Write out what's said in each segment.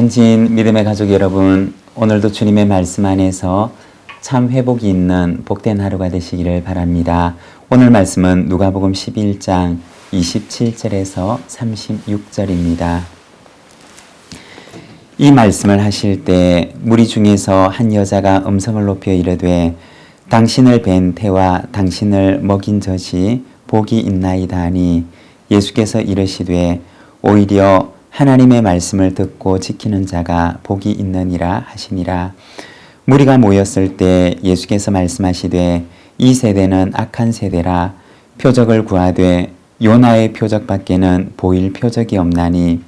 사랑지인 믿음의 가족 여러분, 오늘도 주님의 말씀 안에서 참 회복이 있는 복된 하루가 되시기를 바랍니다. 오늘 말씀은 누가복음 11장 27절에서 36절입니다. 이 말씀을 하실 때 무리 중에서 한 여자가 음성을 높여 이르되 당신을 뵌 태와 당신을 먹인 젖이 복이 있나이다 하니 예수께서 이르시되 오히려 하나님의 말씀을 듣고 지키는 자가 복이 있느니라 하시니라. 무리가 모였을 때 예수께서 말씀하시되 이 세대는 악한 세대라. 표적을 구하되 요나의 표적밖에는 보일 표적이 없나니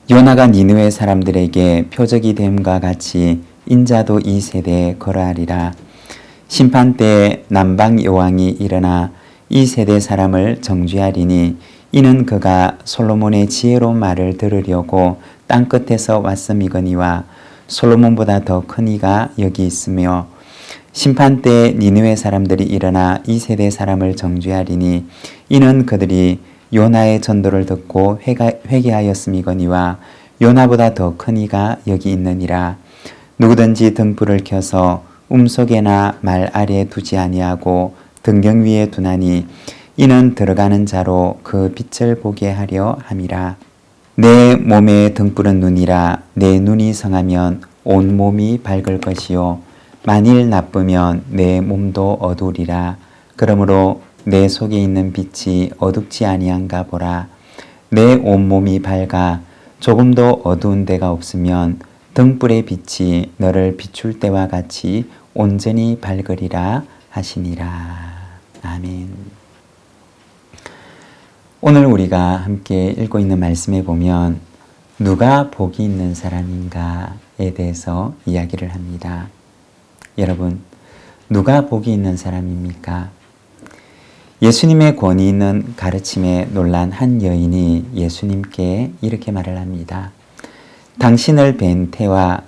요나가 니느웨 사람들에게 표적이 됨과 같이 인자도 이 세대에 거러하리라. 심판 때에 남방 여왕이 일어나 이 세대 사람을 정죄하리니 이는 그가 솔로몬의 지혜로운 말을 들으려고 땅끝에서 왔음이거니와 솔로몬보다 더 큰 이가 여기 있으며 심판 때에 니느웨 사람들이 일어나 이 세대 사람을 정죄하리니 이는 그들이 요나의 전도를 듣고 회개하였음이거니와 요나보다 더 큰 이가 여기 있느니라. 누구든지 등불을 켜서 움속에나 말 아래에 두지 아니하고 등경 위에 두나니 이는 들어가는 자로 그 빛을 보게 하려 함이라. 내 몸의 등불은 눈이라. 내 눈이 성하면 온 몸이 밝을 것이요 만일 나쁘면 내 몸도 어두우리라. 그러므로 내 속에 있는 빛이 어둡지 아니한가 보라. 내 온몸이 밝아 조금도 어두운 데가 없으면 등불의 빛이 너를 비출 때와 같이 온전히 밝으리라 하시니라. 아멘. 오늘 우리가 함께 읽고 있는 말씀에 보면 누가 복이 있는 사람인가에 대해서 이야기를 합니다. 여러분, 누가 복이 있는 사람입니까? 예수님의 권위 있는 가르침에 놀란 한 여인이 예수님께 이렇게 말을 합니다. 당신을 뵌 태와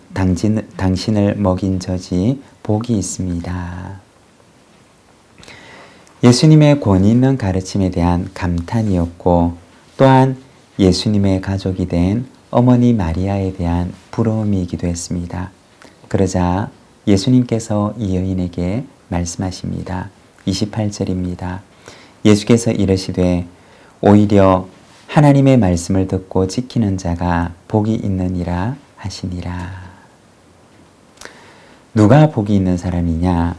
당신을 먹인 젖이 복이 있습니다. 예수님의 권위 있는 가르침에 대한 감탄이었고 또한 예수님의 가족이 된 어머니 마리아에 대한 부러움이기도 했습니다. 그러자 예수님께서 이 여인에게 말씀하십니다. 28절입니다. 예수께서 이르시되 오히려 하나님의 말씀을 듣고 지키는 자가 복이 있느니라 하시니라. 누가 복이 있는 사람이냐?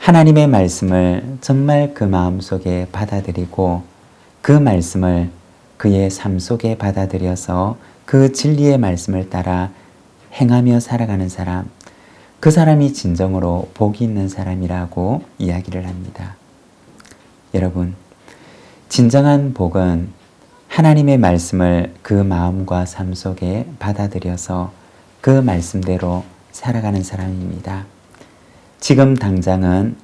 하나님의 말씀을 정말 그 마음속에 받아들이고 그 말씀을 그의 삶 속에 받아들여서 그 진리의 말씀을 따라 행하며 살아가는 사람, 그 사람이 진정으로 복이 있는 사람이라고 이야기를 합니다. 여러분, 진정한 복은 하나님의 말씀을 그 마음과 삶 속에 받아들여서 그 말씀대로 살아가는 사람입니다. 지금 당장은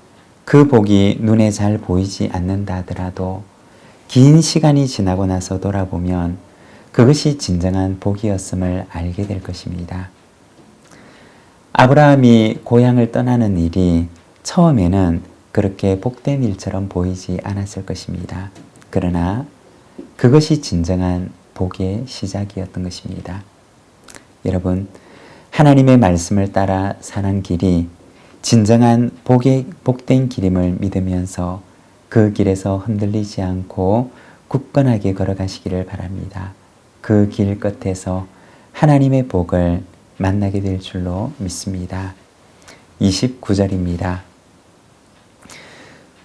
그 복이 눈에 잘 보이지 않는다 하더라도 긴 시간이 지나고 나서 돌아보면 그것이 진정한 복이었음을 알게 될 것입니다. 아브라함이 고향을 떠나는 일이 처음에는 그렇게 복된 일처럼 보이지 않았을 것입니다. 그러나 그것이 진정한 복의 시작이었던 것입니다. 여러분, 하나님의 말씀을 따라 사는 길이 진정한 복된 길임을 믿으면서 그 길에서 흔들리지 않고 굳건하게 걸어가시기를 바랍니다. 그 길 끝에서 하나님의 복을 만나게 될 줄로 믿습니다. 29절입니다.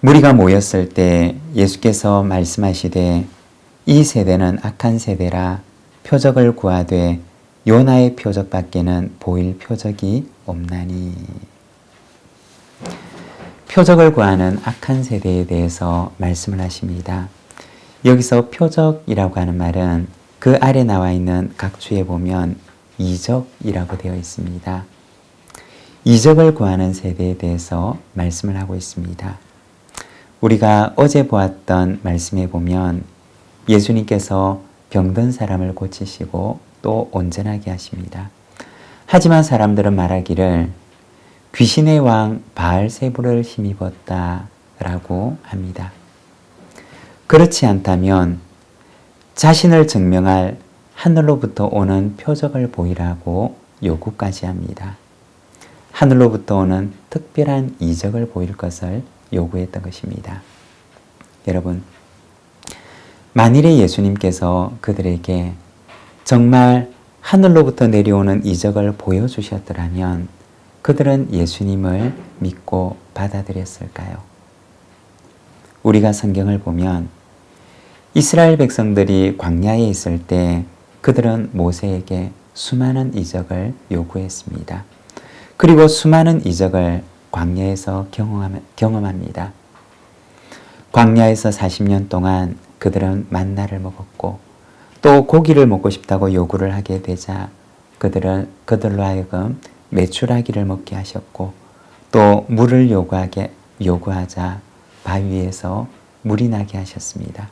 무리가 모였을 때 예수께서 말씀하시되 이 세대는 악한 세대라. 표적을 구하되 요나의 표적밖에는 보일 표적이 없나니. 표적을 구하는 악한 세대에 대해서 말씀을 하십니다. 여기서 표적이라고 하는 말은 그 아래 나와 있는 각주에 보면 이적이라고 되어 있습니다. 이적을 구하는 세대에 대해서 말씀을 하고 있습니다. 우리가 어제 보았던 말씀에 보면 예수님께서 병든 사람을 고치시고 또 온전하게 하십니다. 하지만 사람들은 말하기를 귀신의 왕 바알세불을 힘입었다라고 합니다. 그렇지 않다면 자신을 증명할 하늘로부터 오는 표적을 보이라고 요구까지 합니다. 하늘로부터 오는 특별한 이적을 보일 것을 요구했던 것입니다. 여러분, 만일에 예수님께서 그들에게 정말 하늘로부터 내려오는 이적을 보여주셨더라면 그들은 예수님을 믿고 받아들였을까요? 우리가 성경을 보면 이스라엘 백성들이 광야에 있을 때 그들은 모세에게 수많은 이적을 요구했습니다. 그리고 수많은 이적을 광야에서 경험합니다. 광야에서 40년 동안 그들은 만나를 먹었고 또 고기를 먹고 싶다고 요구를 하게 되자 그들로 하여금 메추라기를 먹게 하셨고 또 물을 요구하자 바위에서 물이 나게 하셨습니다.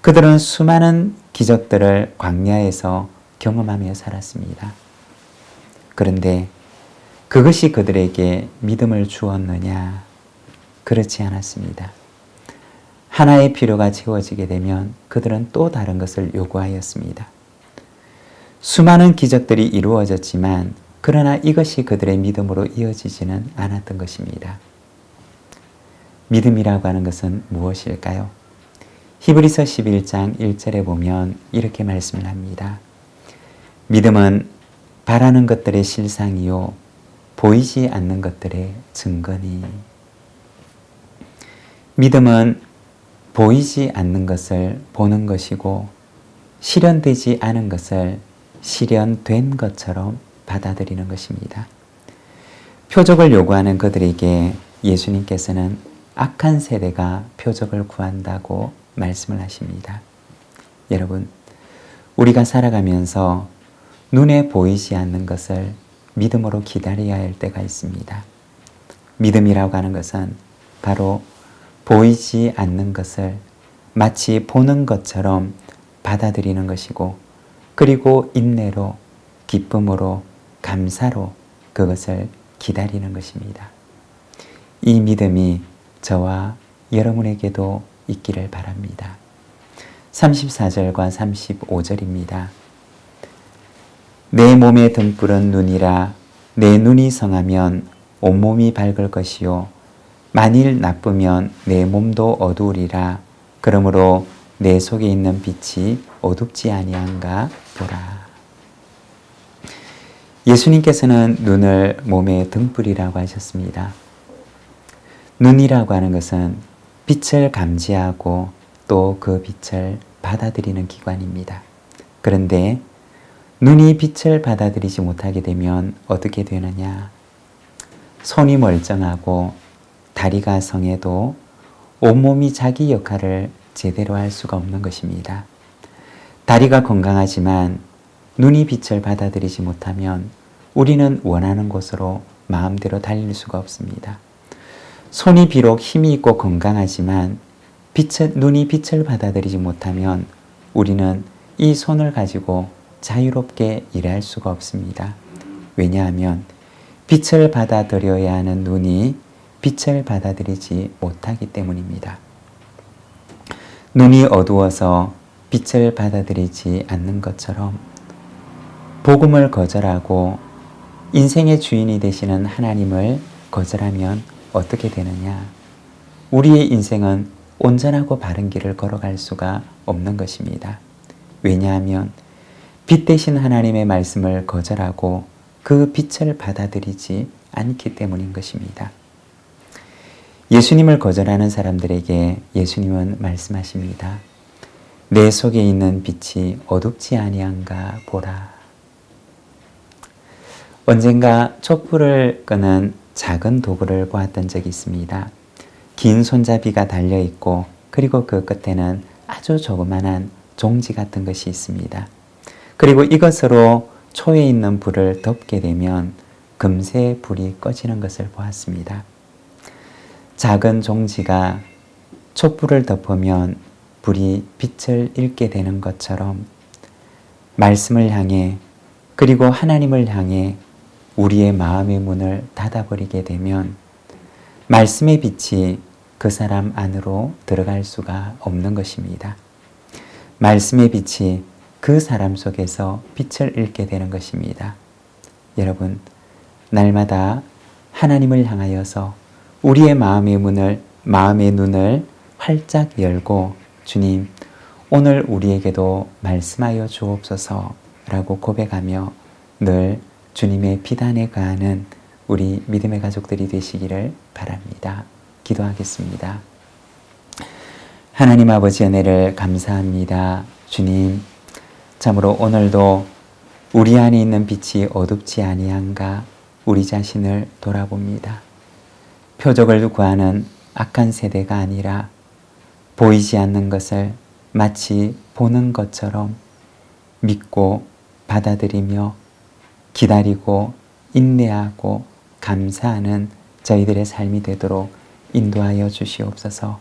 그들은 수많은 기적들을 광야에서 경험하며 살았습니다. 그런데 그것이 그들에게 믿음을 주었느냐? 그렇지 않았습니다. 하나의 필요가 채워지게 되면 그들은 또 다른 것을 요구하였습니다. 수많은 기적들이 이루어졌지만 그러나 이것이 그들의 믿음으로 이어지지는 않았던 것입니다. 믿음이라고 하는 것은 무엇일까요? 히브리서 11장 1절에 보면 이렇게 말씀을 합니다. 믿음은 바라는 것들의 실상이요 보이지 않는 것들의 증거니. 믿음은 보이지 않는 것을 보는 것이고 실현되지 않은 것을 실현된 것처럼 받아들이는 것입니다. 표적을 요구하는 그들에게 예수님께서는 악한 세대가 표적을 구한다고 말씀을 하십니다. 여러분, 우리가 살아가면서 눈에 보이지 않는 것을 믿음으로 기다려야 할 때가 있습니다. 믿음이라고 하는 것은 바로 보이지 않는 것을 마치 보는 것처럼 받아들이는 것이고 그리고 인내로 기쁨으로 감사로 그것을 기다리는 것입니다. 이 믿음이 저와 여러분에게도 있기를 바랍니다. 34절과 35절입니다. 내 몸의 등불은 눈이라 내 눈이 성하면 온몸이 밝을 것이요 만일 나쁘면 내 몸도 어두우리라. 그러므로 내 속에 있는 빛이 어둡지 아니한가 보라. 예수님께서는 눈을 몸의 등불이라고 하셨습니다. 눈이라고 하는 것은 빛을 감지하고 또 그 빛을 받아들이는 기관입니다. 그런데 눈이 빛을 받아들이지 못하게 되면 어떻게 되느냐? 손이 멀쩡하고 다리가 성해도 온몸이 자기 역할을 제대로 할 수가 없는 것입니다. 다리가 건강하지만 눈이 빛을 받아들이지 못하면 우리는 원하는 곳으로 마음대로 달릴 수가 없습니다. 손이 비록 힘이 있고 건강하지만 눈이 빛을 받아들이지 못하면 우리는 이 손을 가지고 자유롭게 일할 수가 없습니다. 왜냐하면 빛을 받아들여야 하는 눈이 빛을 받아들이지 못하기 때문입니다. 눈이 어두워서 빛을 받아들이지 않는 것처럼 복음을 거절하고 인생의 주인이 되시는 하나님을 거절하면 어떻게 되느냐? 우리의 인생은 온전하고 바른 길을 걸어갈 수가 없는 것입니다. 왜냐하면 빛 대신 하나님의 말씀을 거절하고 그 빛을 받아들이지 않기 때문인 것입니다. 예수님을 거절하는 사람들에게 예수님은 말씀하십니다. 내 속에 있는 빛이 어둡지 아니한가 보라. 언젠가 촛불을 끄는 작은 도구를 보았던 적이 있습니다. 긴 손잡이가 달려있고 그리고 그 끝에는 아주 조그만한 종지 같은 것이 있습니다. 그리고 이것으로 초에 있는 불을 덮게 되면 금세 불이 꺼지는 것을 보았습니다. 작은 종지가 촛불을 덮으면 불이 빛을 잃게 되는 것처럼 말씀을 향해 그리고 하나님을 향해 우리의 마음의 문을 닫아버리게 되면 말씀의 빛이 그 사람 안으로 들어갈 수가 없는 것입니다. 말씀의 빛이 그 사람 속에서 빛을 잃게 되는 것입니다. 여러분, 날마다 하나님을 향하여서 우리의 마음의 눈을 활짝 열고 주님, 오늘 우리에게도 말씀하여 주옵소서라고 고백하며 늘 주님의 비단에 가는 우리 믿음의 가족들이 되시기를 바랍니다. 기도하겠습니다. 하나님 아버지 은혜를 감사합니다. 주님, 참으로 오늘도 우리 안에 있는 빛이 어둡지 아니한가 우리 자신을 돌아봅니다. 표적을 구하는 악한 세대가 아니라 보이지 않는 것을 마치 보는 것처럼 믿고 받아들이며 기다리고 인내하고 감사하는 저희들의 삶이 되도록 인도하여 주시옵소서.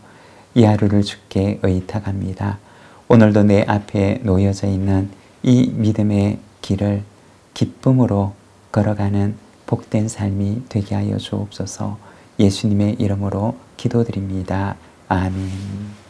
이 하루를 주께 의탁합니다. 오늘도 내 앞에 놓여져 있는 이 믿음의 길을 기쁨으로 걸어가는 복된 삶이 되게 하여 주옵소서. 예수님의 이름으로 기도드립니다. 아멘.